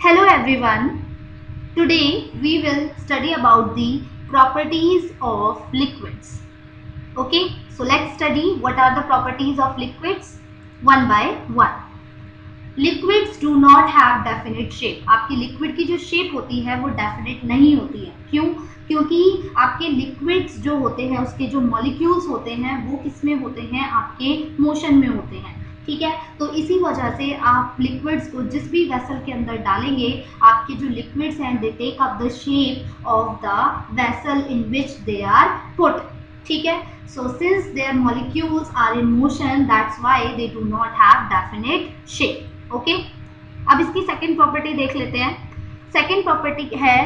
Hello everyone. Today we will study about the properties of liquids. Okay, so let's study what are the properties of liquids one by one. Liquids do not have definite shape. आपकी liquid की जो shape होती है वो definite नहीं होती है. क्यों? क्योंकि आपके लिक्विड्स जो होते हैं उसके जो मॉलिक्यूल्स होते हैं वो किस में होते हैं, आपके मोशन में होते हैं. ठीक है, तो इसी वजह से आप लिक्विड्स को जिस भी वेसल के अंदर डालेंगे, आपके जो लिक्विड्स हैं they take up the shape of the vessel in which they are put. ठीक है, so since their molecules are in motion, that's why they do not have definite shape. Okay, अब इसकी सेकेंड प्रॉपर्टी देख लेते हैं. Second property है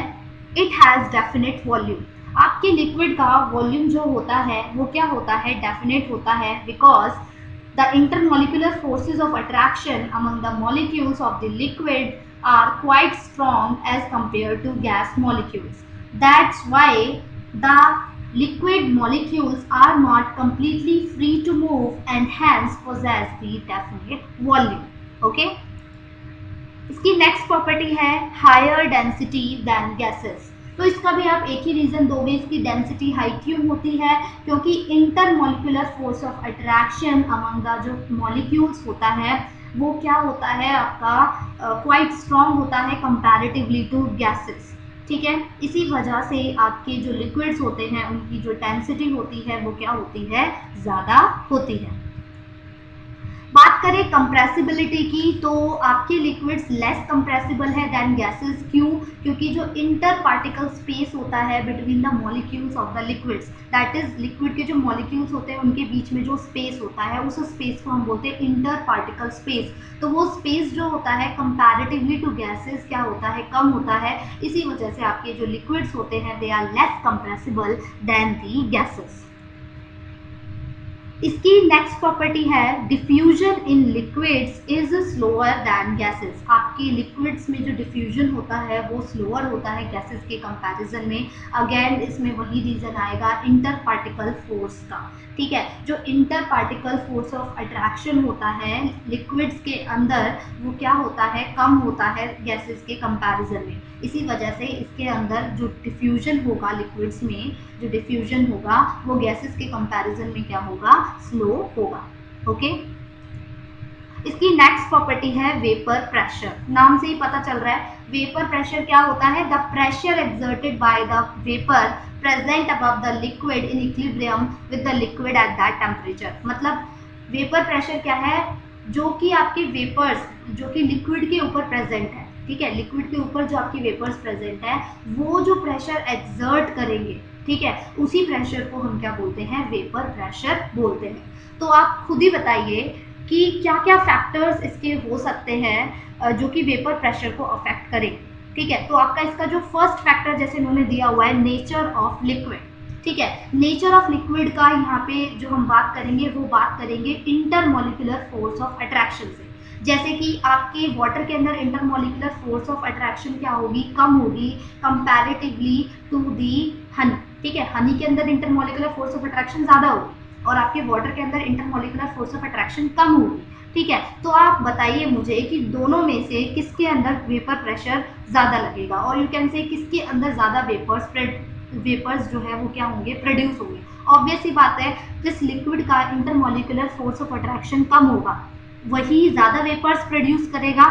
it has definite volume. आपके liquid का वॉल्यूम जो होता है वो क्या होता है, डेफिनेट होता है, because the intermolecular forces of attraction among the molecules of the liquid are quite strong as compared to gas molecules. That's why the liquid molecules are not completely free to move and hence possess the definite volume. Okay? इसकी next property है higher density than gases. तो इसका भी आप एक ही reason दोगे, इसकी density high क्यों होती है, क्योंकि intermolecular force of attraction among the जो मॉलिक्यूल्स होता है वो क्या होता है, आपका क्वाइट स्ट्रॉन्ग होता है कंपैरेटिवली टू गैसेस. ठीक है, इसी वजह से आपके जो लिक्विड्स होते हैं उनकी जो डेंसिटी होती है वो क्या होती है, ज़्यादा होती है. बात करें कंप्रेसिबिलिटी की, तो आपके लिक्विड्स लेस कंप्रेसिबल है देन गैसेस. क्यों? क्योंकि जो इंटर पार्टिकल स्पेस होता है between the molecules of the liquids, that is liquid के जो मॉलिक्यूल्स होते हैं उनके बीच में जो स्पेस होता है उस स्पेस को हम बोलते हैं इंटर पार्टिकल स्पेस. तो वो स्पेस जो होता है कंपैरेटिवली टू गैसेस क्या होता है, कम होता है. इसी वजह से आपके जो लिक्विड्स होते हैं they are less compressible then the gases. इसकी नेक्स्ट प्रॉपर्टी है diffusion in liquids is slower than gases. आपके लिक्विड्स में जो डिफ्यूजन होता है वो स्लोअर होता है गैसेस के कंपैरिजन में. अगेन इसमें वही रीजन आएगा इंटर पार्टिकल फोर्स का. ठीक है, जो inter particle force of attraction होता है लिक्विड्स के अंदर वो क्या होता है, कम होता है गैसेस के कंपैरिजन में. इसी वजह से इसके अंदर जो डिफ्यूजन होगा लिक्विड्स में, जो डिफ्यूजन होगा वो गैसेस के कंपैरिजन में क्या होगा, स्लो होगा. ओके, इसकी नेक्स्ट प्रॉपर्टी है वेपर प्रेशर. नाम से ही पता चल रहा है वेपर प्रेशर क्या होता है, the pressure exerted by the vapour present above the liquid in equilibrium with the liquid at that temperature. मतलब वेपर प्रेशर क्या है, जो कि आपके वेपर्स जो कि लिक्विड के ऊपर प्रेजेंट है. ठीक है, लिक्विड के ऊपर जो आपकी वेपर्स प्रेजेंट है वो जो प्रेशर एक्सर्ट करेंगे, ठीक है, उसी प्रेशर को हम क्या बोलते हैं, वेपर प्रेशर बोलते हैं. तो आप खुद ही बताइए कि क्या क्या फैक्टर्स इसके हो सकते हैं जो कि वेपर प्रेशर को अफेक्ट करें. ठीक है, तो आपका इसका जो फर्स्ट फैक्टर जैसे इन्होंने दिया हुआ है नेचर ऑफ लिक्विड. ठीक है, नेचर ऑफ लिक्विड का यहाँ पे जो हम बात करेंगे वो बात करेंगे इंटरमोलिकुलर फोर्स ऑफ अट्रैक्शन से. जैसे कि आपके वाटर के अंदर इंटरमोलिकुलर फोर्स ऑफ अट्रैक्शन क्या होगी, कम होगी कंपैरेटिवली टू दी हनी. ठीक है, हनी के अंदर इंटरमोलिकुलर फोर्स ऑफ अट्रैक्शन ज़्यादा होगी और आपके वाटर के अंदर इंटरमोलिकुलर फोर्स ऑफ अट्रैक्शन कम होगी. ठीक है, तो आप बताइए मुझे कि दोनों में से किसके अंदर वेपर प्रेशर ज़्यादा लगेगा, और यू कैन से किसके अंदर ज़्यादा वेपर्स जो है वो क्या होंगे, प्रोड्यूस होंगे. ऑब्वियस ही बात है, जिस लिक्विड का इंटरमोलिकुलर फोर्स ऑफ अट्रैक्शन कम होगा वही ज़्यादा वेपर्स प्रोड्यूस करेगा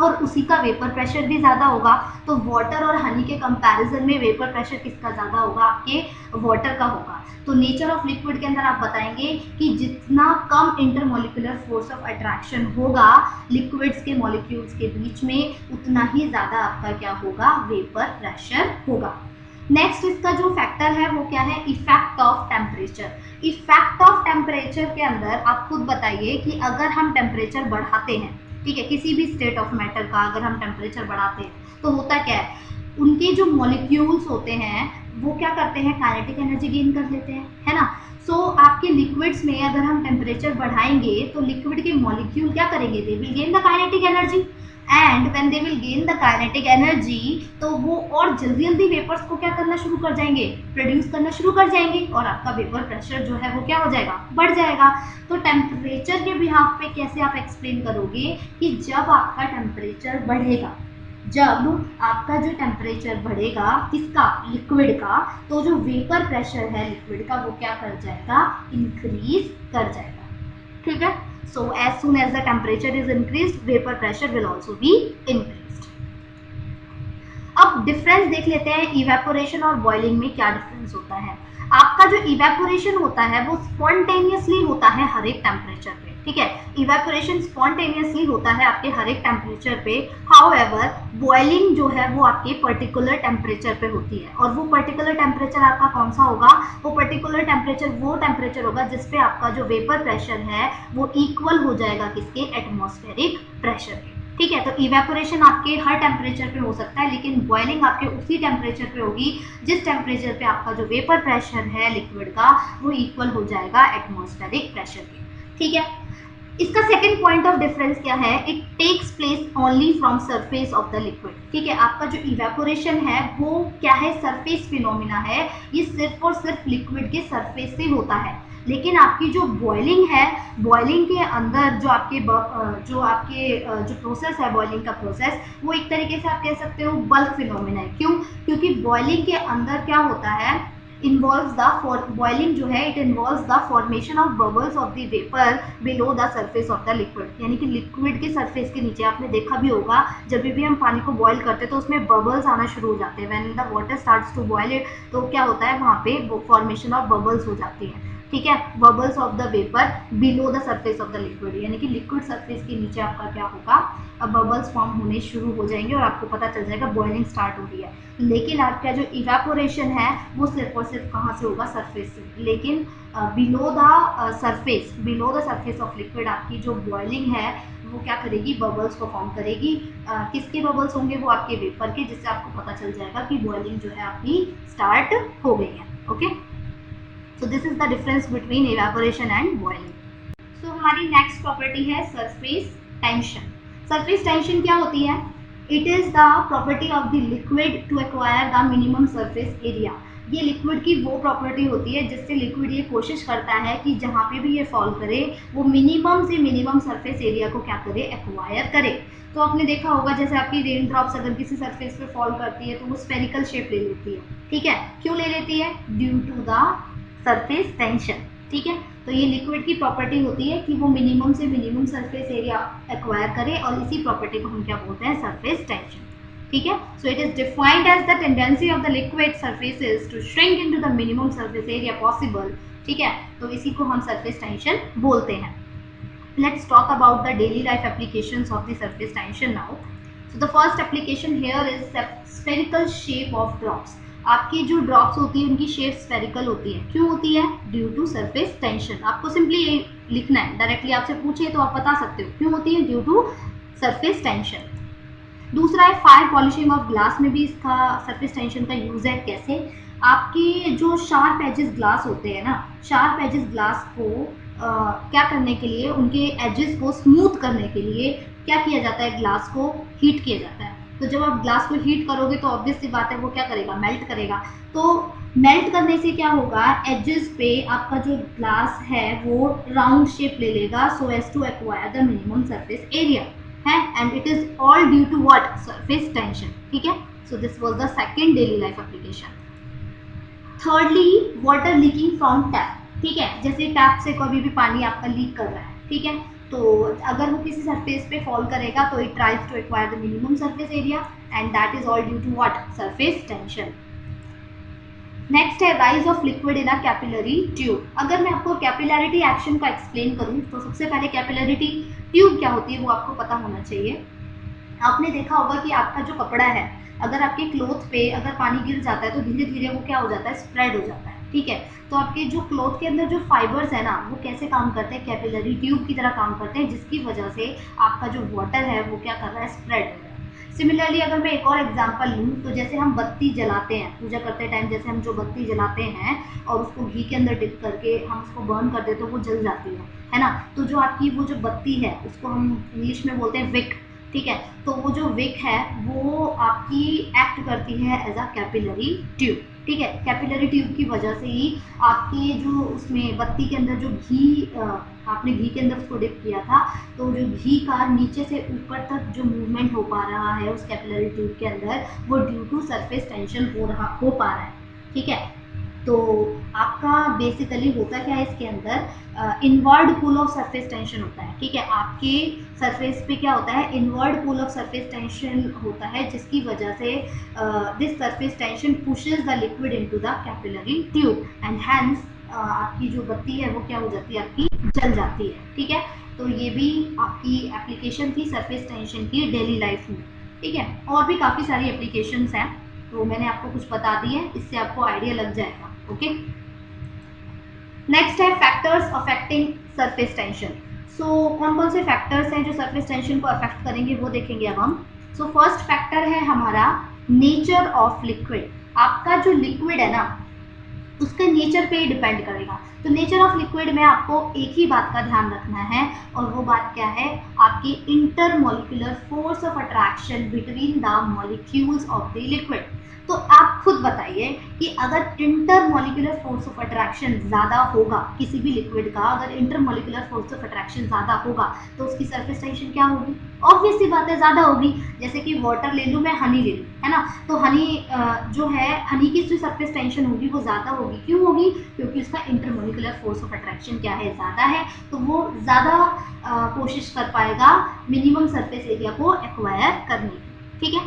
और उसी का वेपर प्रेशर भी ज़्यादा होगा. तो वाटर और हनी के कंपैरिजन में वेपर प्रेशर किसका ज़्यादा होगा, आपके वाटर का होगा. तो नेचर ऑफ लिक्विड के अंदर आप बताएंगे कि जितना कम इंटरमोलिकुलर फोर्स ऑफ अट्रैक्शन होगा लिक्विड्स के मॉलिक्यूल्स के बीच में, उतना ही ज़्यादा आपका क्या होगा, वेपर प्रेशर होगा. नेक्स्ट इसका जो फैक्टर है वो क्या है, effect of temperature. Effect of temperature के अंदर आप खुद बताइए कि अगर हम टेम्परेचर बढ़ाते हैं, ठीक है, किसी भी स्टेट ऑफ मैटर का अगर हम टेम्परेचर बढ़ाते हैं तो होता क्या है, उनके जो मॉलिक्यूल्स होते हैं वो क्या करते हैं, काइनेटिक एनर्जी गेन कर लेते हैं, है ना. सो आपके लिक्विड्स में अगर हम टेम्परेचर बढ़ाएंगे तो लिक्विड के मॉलिक्यूल क्या करेंगे, they will gain the kinetic energy. And when they will gain the kinetic energy तो वो और जल्दी जल्दी वेपर्स को क्या करना शुरू कर जाएंगे, प्रोड्यूस करना शुरू कर जाएंगे और आपका वेपर प्रेशर जो है वो क्या हो जाएगा, बढ़ जाएगा. तो टेम्परेचर के बिहाफ पे कैसे आप एक्सप्लेन करोगे कि जब आपका टेम्परेचर बढ़ेगा, जब आपका जो टेम्परेचर बढ़ेगा किसका, लिक्विड का, तो जो वेपर प्रेशर है लिक्विड का वो क्या कर जाएगा, इंक्रीज कर जाएगा। ठीक है, so as soon as the temperature is increase vapour pressure will also be increase. अब डिफरेंस देख लेते हैं इवेपोरेशन और बॉइलिंग में क्या डिफरेंस होता है। आपका जो इवेपोरेशन होता है वो स्पॉन्टेनियसली होता है हर एक टेम्परेचर पे, ठीक है, इवेपोरेशन स्पॉन्टेनियसली होता है आपके हर एक टेम्परेचर पे। हाउएवर बॉइलिंग जो है वो आपके पर्टिकुलर टेम्परेचर पे होती है, और वो पर्टिकुलर टेम्परेचर आपका कौन सा होगा, वो पर्टिकुलर टेम्परेचर वो टेम्परेचर होगा जिसपे आपका जो वेपर प्रेशर है वो इक्वल हो जाएगा किसके, एटमॉस्फेरिक प्रेशर के। ठीक है, तो इवेपोरेशन आपके हर टेम्परेचर पे हो सकता है, लेकिन बॉइलिंग आपके उसी टेम्परेचर पे होगी जिस टेम्परेचर पे आपका जो वेपर प्रेशर है लिक्विड का वो इक्वल हो जाएगा एटमॉस्फेरिक प्रेशर के। ठीक है, इसका सेकंड पॉइंट ऑफ डिफरेंस क्या है, it takes place only from surface of the liquid. ठीक है, आपका जो इवेपोरेशन है वो क्या है, सरफेस फिनोमिना है, ये सिर्फ और सिर्फ लिक्विड के सरफेस से होता है। लेकिन आपकी जो बॉइलिंग है, बॉइलिंग के अंदर जो प्रोसेस है बॉइलिंग का प्रोसेस, वो एक तरीके से आप कह सकते हो बल्क फिनोमिना है। क्यों, क्योंकि बॉइलिंग के अंदर क्या होता है, involves the boiling जो है, it involves the formation of bubbles of the vapor below the surface of the liquid। यानी कि लिक्विड के सरफेस के नीचे आपने देखा भी होगा जब भी हम पानी को बॉईल करते हैं तो उसमें बबल्स आना शुरू हो जाते हैं। When the water starts to boil it, तो क्या होता है वहाँ पे फॉर्मेशन ऑफ बबल्स हो जाती है। ठीक है, bubbles of the vapour below the surface of the liquid, यानी कि लिक्विड सरफेस के नीचे आपका क्या होगा, अब बबल्स फॉर्म होने शुरू हो जाएंगे और आपको पता चल जाएगा बॉइलिंग स्टार्ट हो रही है। लेकिन आपका जो इवेपोरेशन है वो सिर्फ और सिर्फ कहाँ से होगा, सरफेस से। लेकिन below the surface of liquid आपकी जो बॉइलिंग है वो क्या करेगी, बबल्स को फॉर्म करेगी। किसके बबल्स होंगे, वो आपके वेपर के, जिससे आपको पता चल जाएगा कि बॉइलिंग जो है आपकी स्टार्ट हो गई है। Okay, so this is the difference between evaporation and boiling. So हमारी नेक्स्ट प्रॉपर्टी है सरफेस टेंशन। सरफेस टेंशन क्या होती है, it is the property of the liquid to acquire the minimum surface area. ये liquid की वो property होती है जिससे लिक्विड ये कोशिश करता है कि जहाँ पे भी ये फॉल करे वो मिनिमम से मिनिमम सरफेस एरिया को क्या करे, एक्वायर करे। तो आपने देखा होगा जैसे आपकी रेन ड्रॉप्स अगर किसी सरफेस पे फॉल करती है तो वो स्फेरिकल शेप ले लेती है। ठीक है, क्यों ले लेती है, due to the surface tension. ठीक है, तो ये लिक्विड की प्रॉपर्टी होती है कि वो मिनिमम से मिनिमम सरफेस एरिया एक्वायर करे, और इसी प्रॉपर्टी को हम क्या बोलते हैं, सरफेस टेंशन। ठीक है, so it is defined as the tendency of the liquid surfaces to shrink into the minimum surface area possible. ठीक है, तो इसी को हम सरफेस टेंशन बोलते हैं। Let's talk about the daily life applications of the surface tension now. So the first application here is spherical shape of drops. आपकी जो ड्रॉप्स होती है उनकी शेप स्फेरिकल होती है। क्यों होती है, ड्यू टू सरफेस टेंशन। आपको सिंपली ये लिखना है, डायरेक्टली आपसे पूछे तो आप बता सकते हो क्यों होती है, ड्यू टू सरफेस टेंशन। दूसरा है फायर पॉलिशिंग ऑफ ग्लास में भी इसका सरफेस टेंशन का यूज है। कैसे, आपके जो शार्प एजेस ग्लास होते हैं ना, शार्प एजेस ग्लास को क्या करने के लिए, उनके एजेस को स्मूथ करने के लिए क्या किया जाता है, ग्लास को हीट किया जाता है। तो जब आप ग्लास को हीट करोगे तो ऑब्वियस सी बात है वो क्या करेगा, मेल्ट करेगा। तो मेल्ट करने से क्या होगा, एजेस पे आपका जो ग्लास है वो राउंड शेप ले लेगा, so as to acquire the minimum surface area है, and it is all due to what, surface tension. ठीक है, so this was the second daily life application. Thirdly, water leaking from tap. ठीक है, जैसे tap से कभी भी पानी आपका लीक कर रहा है, ठीक है, तो अगर वो किसी सरफेस पे फॉल करेगा तो it tries to acquire the minimum surface area, and that is all due to what, surface tension. Next है rise of liquid in a capillary tube. अगर मैं आपको कैपिलरिटी एक्शन का एक्सप्लेन करूं तो सबसे पहले कैपिलरिटी ट्यूब क्या होती है वो आपको पता होना चाहिए। आपने देखा होगा कि आपका जो कपड़ा है, अगर आपके क्लोथ पे अगर पानी गिर जाता है तो धीरे धीरे वो क्या हो जाता है, स्प्रेड हो जाता है। ठीक है, तो आपके जो क्लोथ के अंदर जो फाइबर्स है ना वो कैसे काम करते हैं, कैपिलरी ट्यूब की तरह काम करते हैं, जिसकी वजह से आपका जो वाटर है वो क्या कर रहा है, स्प्रेड हो रहा है। सिमिलरली अगर मैं एक और एग्जांपल लूँ तो जैसे हम बत्ती जलाते हैं पूजा करते टाइम, जैसे हम जो बत्ती जलाते हैं और उसको घी के अंदर डिप करके हम उसको बर्न कर देते तो वो जल जाती है ना। तो जो आपकी वो जो बत्ती है उसको हम इंग्लिश में बोलते हैं विक। ठीक है, तो वो जो विक है वो आपकी एक्ट करती है एज अ कैपिलरी ट्यूब। ठीक है, कैपिलरी ट्यूब की वजह से ही आपके जो उसमें बत्ती के अंदर जो घी आपने घी के अंदर उसको डिप किया था, तो जो घी का नीचे से ऊपर तक जो मूवमेंट हो पा रहा है उस कैपिलरी ट्यूब के अंदर, वो ड्यू टू सरफेस टेंशन हो पा रहा है। ठीक है, तो आपका बेसिकली होता क्या है इसके अंदर, inward pull of surface tension होता है। ठीक है, आपके सरफेस पे क्या होता है, inward pull of surface tension होता है, जिसकी वजह से this surface tension pushes the liquid into the capillary tube and hence आपकी जो बत्ती है वो क्या हो जाती है, आपकी जल जाती है। ठीक है, तो ये भी आपकी एप्लीकेशन थी सरफेस टेंशन की डेली लाइफ में। ठीक है, और भी काफ़ी सारी एप्लीकेशंस हैं, तो मैंने आपको कुछ बता दी है, इससे आपको आइडिया लग जाएगा। ओके, नेक्स्ट है फैक्टर्स अफेक्टिंग सरफेस टेंशन। सो कौन कौन से फैक्टर्स हैं जो सरफेस टेंशन को अफेक्ट करेंगे वो देखेंगे अब हम। सो फर्स्ट फैक्टर है हमारा नेचर ऑफ लिक्विड। आपका जो लिक्विड है ना, उसके नेचर पे ही डिपेंड करेगा। तो नेचर ऑफ लिक्विड में आपको एक ही बात का ध्यान रखना है, और वो बात क्या है, आपकी intermolecular force of attraction between the molecules of the liquid. तो आप खुद बताइए कि अगर इंटरमॉलिक्यूलर फोर्स ऑफ अट्रैक्शन ज़्यादा होगा किसी भी लिक्विड का, अगर इंटरमॉलिक्यूलर फोर्स ऑफ अट्रैक्शन ज़्यादा होगा तो उसकी सरफेस टेंशन क्या होगी, ऑब्वियस सी बात है ज़्यादा होगी। जैसे कि वाटर ले लूँ मैं, हनी ले लूँ, है ना, तो हनी जो है, हनी की जो सरफेस टेंशन होगी वो ज़्यादा होगी। क्यों होगी, क्योंकि उसका इंटरमॉलिक्यूलर फोर्स ऑफ अट्रैक्शन क्या है, ज़्यादा है, तो वो ज़्यादा कोशिश कर पाएगा मिनिमम सरफेस एरिया को एक्वायर करने की। ठीक है,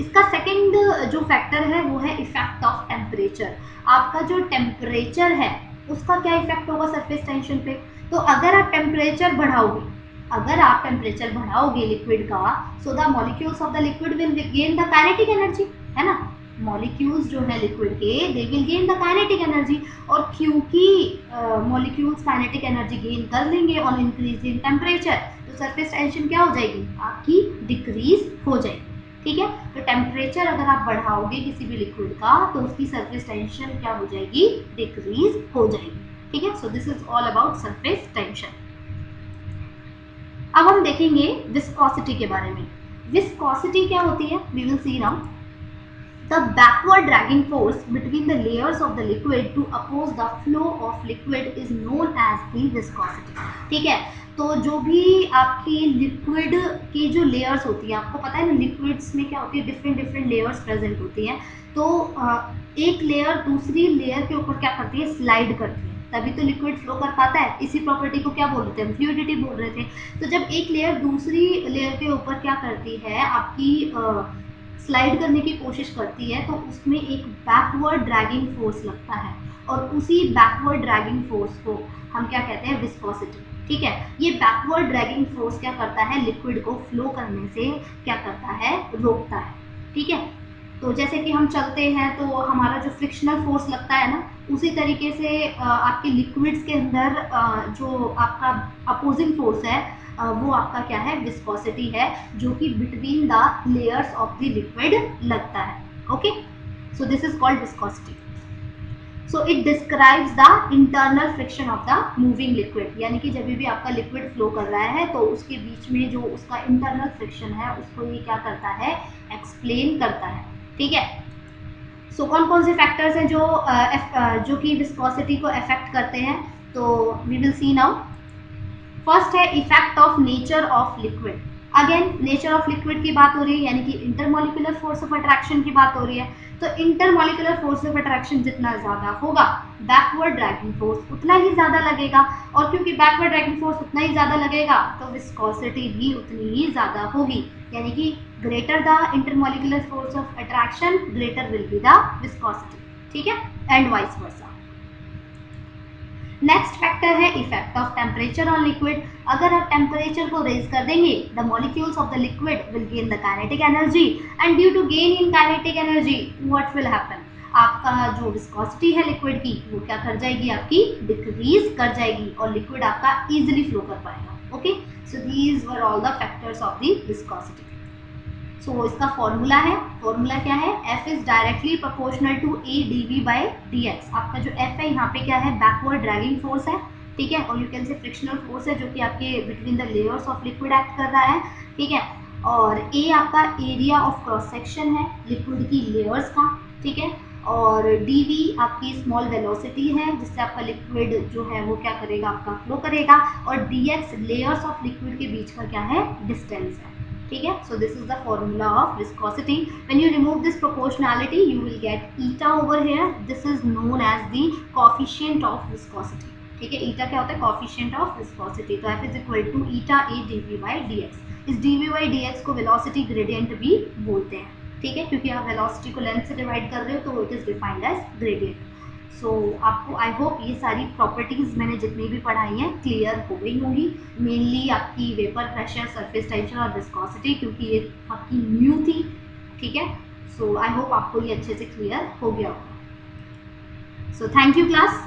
इसका सेकंड जो फैक्टर है वो है इफेक्ट ऑफ टेम्परेचर। आपका जो टेम्परेचर है उसका क्या इफेक्ट होगा सरफेस टेंशन पे। तो अगर आप टेम्परेचर बढ़ाओगे लिक्विड का, so the molecules of the liquid will gain the kinetic energy, है ना, मॉलिक्यूल्स जो है लिक्विड के, they will gain the kinetic energy, और क्योंकि मॉलिक्यूल्स काइनेटिक एनर्जी गेन कर लेंगे ऑन इंक्रीजिंग टेम्परेचर, तो सरफेस टेंशन क्या हो जाएगी, आपकी डिक्रीज हो जाएगी। ठीक है, तो टेम्परेचर अगर आप बढ़ाओगे किसी भी लिक्विड का तो उसकी सरफेस टेंशन क्या हो जाएगी, डिक्रीज हो जाएगी। ठीक है, so this is all about surface tension. अब हम देखेंगे विस्कोसिटी के बारे में। विस्कोसिटी क्या होती है, we will see now. The backward dragging force between the layers of the liquid to oppose the flow of liquid is known as the viscosity. ठीक है, तो जो भी आपकी लिक्विड की जो लेयर्स होती है, आपको पता है ना लिक्विड्स में क्या होती है, डिफरेंट लेयर्स प्रेजेंट होती हैं। तो एक लेयर दूसरी लेयर के ऊपर क्या करती है, स्लाइड करती है, तभी तो लिक्विड फ्लो कर पाता है। इसी प्रॉपर्टी को क्या बोल रहे थे हम, फ्लूइडिटी बोल रहे थे। तो जब एक लेयर दूसरी लेयर के ऊपर क्या करती है, आपकी स्लाइड करने की कोशिश करती है, तो उसमें एक बैकवर्ड ड्रैगिंग फोर्स लगता है, और उसी बैकवर्ड ड्रैगिंग फोर्स को हम क्या कहते हैं, विस्कोसिटी। ठीक है, ये बैकवर्ड ड्रैगिंग फोर्स क्या करता है, लिक्विड को फ्लो करने से क्या करता है, रोकता है। ठीक है, तो जैसे कि हम चलते हैं तो हमारा जो फ्रिक्शनल फोर्स लगता है ना, उसी तरीके से आपके लिक्विड्स के अंदर जो आपका अपोजिंग फोर्स है वो आपका क्या है, विस्कोसिटी है, जो कि between the layers of the liquid लगता है। Okay, so this is called viscosity. So it describes the internal friction of the moving liquid, यानी कि जब भी आपका लिक्विड फ्लो कर रहा है तो उसके बीच में जो उसका इंटरनल फ्रिक्शन है उसको ये क्या करता है, एक्सप्लेन करता है। ठीक है, सो कौन कौन से फैक्टर्स हैं जो कि विस्कोसिटी को अफेक्ट करते हैं, तो we will see now. First है effect of nature of liquid. Again nature of liquid की बात हो रही है, यानी कि इंटरमॉलिक्यूलर फोर्स ऑफ अट्रैक्शन की बात हो रही है। तो इंटरमॉलिक्यूलर फोर्स ऑफ अट्रैक्शन जितना ज़्यादा होगा, बैकवर्ड ड्रैगिंग फोर्स उतना ही ज़्यादा लगेगा, और क्योंकि बैकवर्ड ड्रैगिंग फोर्स उतना ही ज़्यादा लगेगा तो विस्कोसिटी भी उतनी ही ज़्यादा होगी, यानी कि greater the intermolecular force of attraction greater will be the viscosity. ठीक है, and vice versa. Next factor है effect of temperature on liquid. अगर आप टेम्परेचर को रेज कर देंगे, the molecules of the liquid will gain the kinetic energy, and due to gain in kinetic energy what will happen, आपका जो viscosity है liquid की वो क्या कर जाएगी, आपकी डिक्रीज कर जाएगी, और लिक्विड आपका इजिली फ्लो कर पाएगा। Okay, so these were all the factors of the viscosity. So इसका फॉर्मूला क्या है, F is directly proportional to AdV/dx। आपका जो F है यहाँ पे क्या है, बैकवर्ड ड्रैगिंग फोर्स है। ठीक है, और you can say frictional force है जो कि आपके between the layers of liquid act कर रहा है। ठीक है, और A आपका एरिया ऑफ क्रॉस सेक्शन है लिक्विड की लेयर्स का। ठीक है, और dv आपकी स्मॉल वेलोसिटी है जिससे आपका लिक्विड जो है वो क्या करेगा, आपका फ्लो करेगा, और dx लेयर्स ऑफ लिक्विड के बीच का क्या है, डिस्टेंस है। ठीक है, so this is the formula of viscosity. When you remove this proportionality you will get eta over here, this is known as the coefficient of viscosity. ठीक है, eta क्या होता है, कोएफिशिएंट ऑफ विस्कोसिटी। तो F is equal to eta A dv by dx। इस dv by dx को velocity gradient भी बोलते हैं। ठीक है, क्योंकि आप वेलोसिटी को लेंथ से डिवाइड कर रहे हो तो it is defined as gradient. So आपको आई होप ये सारी प्रॉपर्टीज मैंने जितनी भी पढ़ाई हैं क्लियर हो गई होंगी। मेनली आपकी वेपर प्रेशर, सरफेस टेंशन और विस्कोसिटी, क्योंकि ये आपकी न्यू थी। ठीक है, सो आई होप आपको ये अच्छे से क्लियर हो गया होगा। So thank you class.